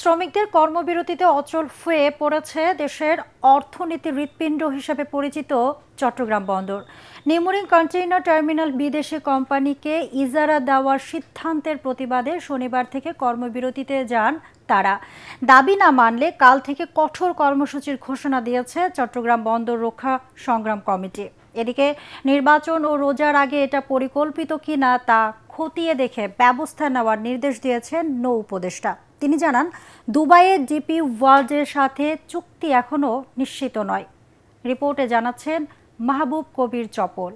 শ্রমিকদের কর্মবিরতিতে অচল হয়ে পড়েছে দেশের অর্থনীতির হৃৎপিণ্ড হিসেবে পরিচিত চট্টগ্রাম বন্দর। নিউমুরিং কন্টেইনার টার্মিনাল বিদেশি কোম্পানিকে ইজারা দেওয়ার সিদ্ধান্তের প্রতিবাদে শনিবার থেকে কর্মবিরতিতে যান তারা। দাবি না মানলে কাল থেকে কঠোর কর্মসূচির ঘোষণা দিয়েছে চট্টগ্রাম বন্দর রক্ষা সংগ্রাম কমিটি। এদিকে নির্বাচন ও রোজার আগে এটা পরিকল্পিত কিনা তা খতিয়ে দেখে ব্যবস্থা নেওয়ার নির্দেশ দিয়েছেন নৌ উপদেষ্টা। তিনি জানান, দুবাইয়ের ডিপি ওয়ার্ল্ডের সাথে চুক্তি এখনও নিশ্চিত নয়। রিপোর্টে জানাচ্ছেন মাহবুব কবির চপল।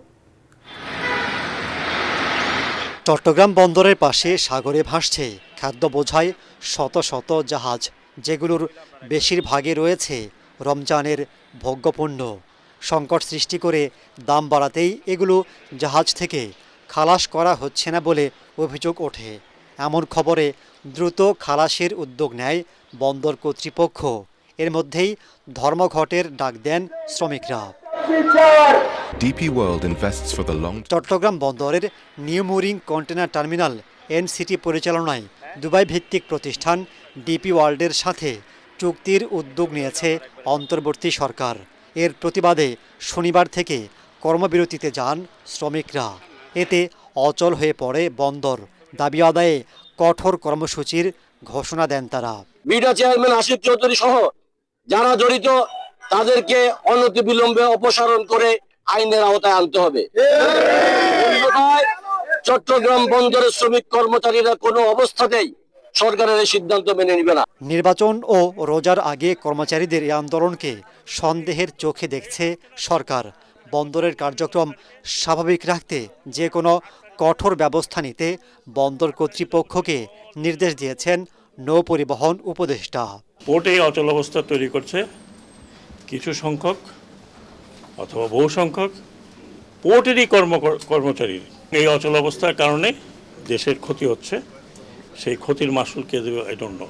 চট্টগ্রাম বন্দরের পাশে সাগরে ভাসছে খাদ্য বোঝাই শত শত জাহাজ, যেগুলোর বেশিরভাগই রয়েছে রমজানের ভোগ্যপণ্য। সংকট সৃষ্টি করে দাম বাড়াতেই এগুলো জাহাজ থেকে খালাস করা হচ্ছে না বলে অভিযোগ ওঠে। এমন খবরে দ্রুত খালাসের উদ্যোগ নেয় বন্দর কর্তৃপক্ষ। এর মধ্যেই ধর্মঘটের ডাক দেন শ্রমিকরা। DP World invests for the long Chittagong বন্দরের নিউমুরিং কন্টেনার টার্মিনাল এনসিটি পরিচালনায় দুবাই ভিত্তিক প্রতিষ্ঠান ডিপি ওয়ার্ল্ডের সাথে চুক্তির উদ্যোগ নিয়েছে অন্তর্বর্তী সরকার। এর প্রতিবাদে শনিবার থেকে কর্মবিরতিতে যান শ্রমিকরা। এতে অচল হয়ে পড়ে বন্দর। দাবি আদায়ে কঠোর কর্মসূচির ঘোষণা দেন তারা। বিডা চেয়ারম্যান আসিফ চৌধুরী সহ যারা জড়িত তাদেরকে অনতিবিলম্বে অপসারণ করে আইনের আওতায় আনতে হবে। চট্টগ্রাম বন্দরের শ্রমিক কর্মচারীরা কোনো অবস্থাতেই সরকারের এই সিদ্ধান্ত মেনে নেবে না। নির্বাচন ও রোজার আগে কর্মচারীদের এই আন্দোলনকে সন্দেহের চোখে দেখছে সরকার। বন্দরের কার্যক্রম স্বাভাবিক রাখতে যে কোনো কঠোর ব্যবস্থা নিতে বন্দর কর্তৃপক্ষকে নির্দেশ দিয়েছেন নৌ পরিবহন উপদেষ্টা। পোর্টে অচল অবস্থা তৈরি করছে কিছু সংখ্যক অথবা বহু সংখ্যক পোর্টেরই কর্মচারী। এই অচল অবস্থার কারণে দেশের ক্ষতি হচ্ছে। সেই ক্ষতির মাসুল কে দেবে আই ডোন্ট নো।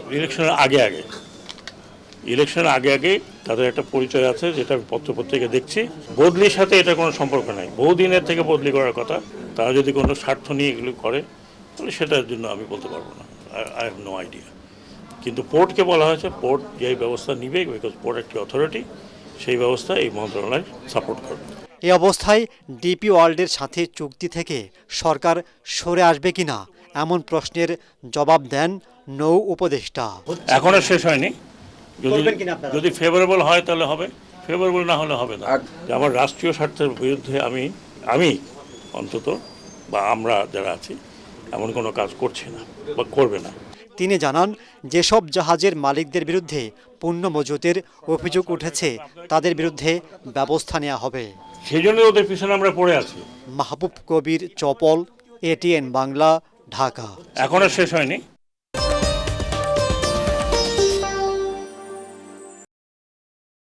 ইলেকশনের আগে তাদের একটা পরিচয় আছে, যেটা আমি পত্রপত্রিকা দেখছি। বদলির সাথে এটা কোনো সম্পর্ক নাই। বহুদিনের থেকে বদলি করার কথা। তারা যদি কোনো স্বার্থ নিয়ে এগুলো করে তাহলে সেটার জন্য আমি বলতে পারবো না। I have no idea. কিন্তু পোর্টকে বলা হয়েছে পোর্ট যেই ব্যবস্থা নিবে, বিকজ পোর্ট একটি অথরিটি, সেই ব্যবস্থা এই মন্ত্রণালয় সাপোর্ট করবে। এই অবস্থায় ডিপি ওয়ার্ল্ডের সাথে চুক্তি থেকে সরকার সরে আসবে কিনা এমন প্রশ্নের জবাব দেন নৌ উপদেষ্টা। এখনো শেষ হয়নি। যদি ফেভারেবল হয় তাহলে হবে, ফেভারেবল না হলে হবে না। আমার রাষ্ট্রীয় স্বার্থের বিরুদ্ধে আমি অন্তত বা আমরা যারা আছি এমন কোনো কাজ করছি না বা করবে না। তিনি জানান, যেসব জাহাজের মালিকদের বিরুদ্ধে পণ্য মজুতের অভিযোগ উঠেছে তাদের বিরুদ্ধে ব্যবস্থা নেওয়া হবে। সেই জন্য ওদের পিছনে আমরা পড়ে আছি। মাহবুব কবির চপল, ATN বাংলা, ঢাকা। এখনো শেষ হয়নি।